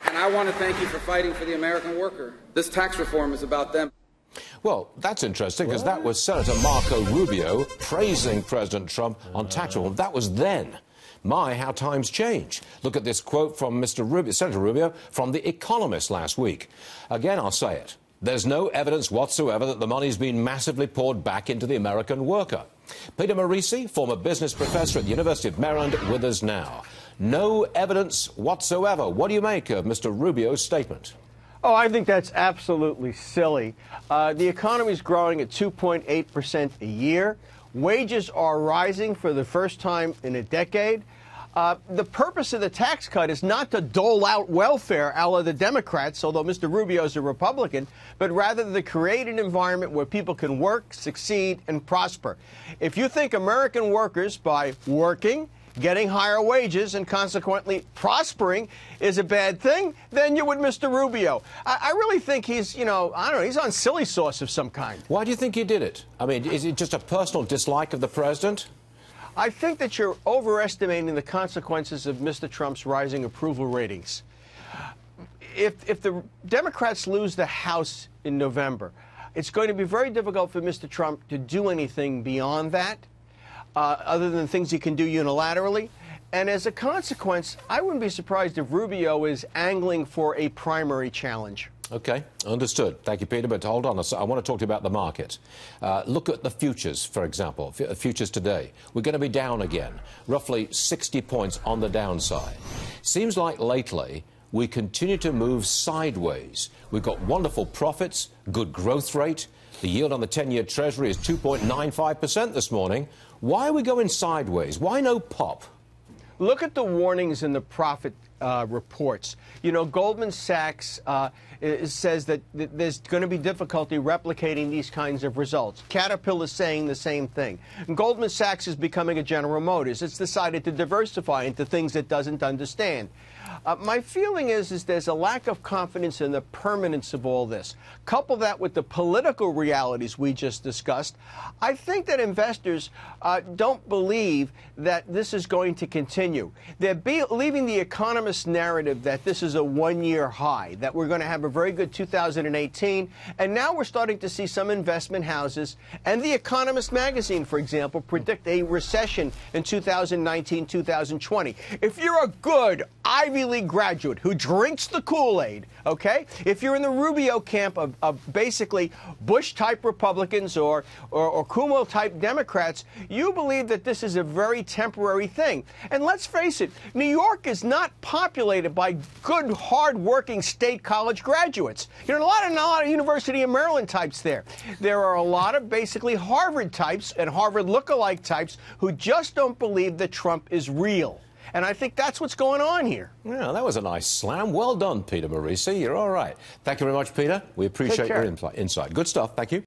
And I want to thank you for fighting for the American worker. This tax reform is about them. Well, that's interesting, because that was Senator Marco Rubio praising President Trump on tax reform. That was then. My, how times change. Look at this quote from Senator Rubio from The Economist last week. Again, I'll say it. There's no evidence whatsoever that the money's been massively poured back into the American worker. Peter Morici, former business professor at the University of Maryland, with us now. No evidence whatsoever. What do you make of Mr. Rubio's statement? Oh, I think that's absolutely silly. The economy is growing at 2.8% a year. Wages are rising for the first time in a decade. The purpose of the tax cut is not to dole out welfare a la the Democrats, although Mr. Rubio is a Republican, but rather to create an environment where people can work, succeed, and prosper. If you think American workers, by working, getting higher wages, and consequently prospering is a bad thing, then you're with Mr. Rubio. I really think he's, I don't know, he's on silly sauce of some kind. Why do you think he did it? I mean, is it just a personal dislike of the president? I think that you're overestimating the consequences of Mr. Trump's rising approval ratings. If the Democrats lose the House in November, it's going to be very difficult for Mr. Trump to do anything beyond that, other than things he can do unilaterally. And as a consequence, I wouldn't be surprised if Rubio is angling for a primary challenge. Okay, understood. Thank you, Peter. But hold on, I want to talk to you about the market. Look at the futures, for example, futures today. We're going to be down again, roughly 60 points on the downside. Seems like lately we continue to move sideways. We've got wonderful profits, good growth rate. The yield on the 10-year Treasury is 2.95% this morning. Why are we going sideways? Why no pop? Look at the warnings in the profit reports. You know, Goldman Sachs says that there's going to be difficulty replicating these kinds of results. Caterpillar is saying the same thing. And Goldman Sachs is becoming a General Motors. It's decided to diversify into things it doesn't understand. My feeling is there's a lack of confidence in the permanence of all this. Couple that with the political realities we just discussed, I think that investors don't believe that this is going to continue. They're believing the economist narrative that this is a one-year high, that we're going to have a very good 2018, and now we're starting to see some investment houses and The Economist magazine, for example, predict a recession in 2019, 2020. If you're a good Ivy League graduate who drinks the Kool-Aid, okay, if you're in the Rubio camp of basically Bush-type Republicans or Cuomo-type Democrats, you believe that this is a very temporary thing. And let's face it, New York is not populated by good, hard-working state college graduates. You know, a lot of University of Maryland types there. There are a lot of basically Harvard types and Harvard look-alike types who just don't believe that Trump is real. And I think that's what's going on here. Yeah, that was a nice slam. Well done, Peter Morici. You're all right. Thank you very much, Peter. We appreciate your insight. Good stuff. Thank you.